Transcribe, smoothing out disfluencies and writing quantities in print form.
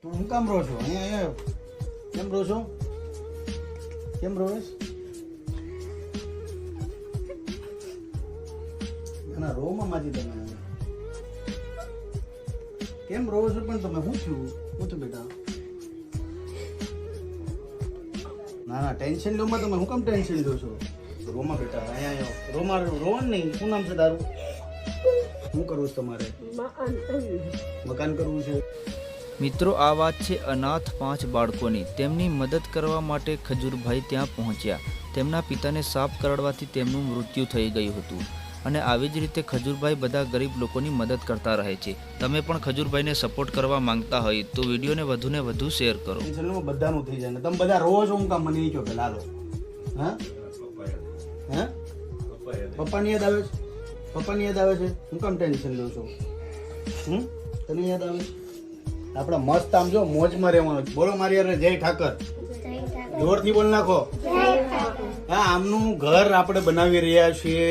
તું હું કામ રહો છો અહીંયા કેમ રહો છો? કેમ રહો છો? ના રોમાં માજી તમે કેમ રહો છો? પણ તમે શું થયું? શું થયું બેટા? ના ના ટેન્શન લો માં તમે હું કામ ટેન્શન લો છો? રોમા બેટા અહીંયા આવ્યો. રોમા રોવાનું નહીં. શું નામ છે તારું? શું કરવું છે તમારે? મકાન કરવું છે. મિત્રો, આ વાત છે અનાથ 5 બાળકોની. તેમની મદદ કરવા માટે ખજૂરભાઈ ત્યાં પહોંચ્યા. તેમના પિતાને સાપ કરડવાથી તેમનું મૃત્યુ થઈ ગયું હતું અને આવી જ રીતે ખજૂરભાઈ બધા ગરીબ લોકોની મદદ કરતા રહે છે. તમે પણ ખજૂરભાઈને સપોર્ટ કરવા માંગતા હોય તો વિડીયોને વધુને વધુ શેર કરો. ટેન્શન લો બધાનું થઈ જાય ને તમે બધા રોવો છો હું કામ મને નહીં કહો પેલા લો. હા હે પપ્પાની યાદ આવે છે? પપ્પાની યાદ આવે છે? હું કામ ટેન્શન લો છો? તને યાદ આવે છે? આપણે મસ્ત આમ જો મોજમાં રહેવાનું. બોલો મારી યાર જય ઠાકર. જોરથી બોલ નાખો. હા આમનું ઘર આપણે બનાવી રહ્યા છીએ.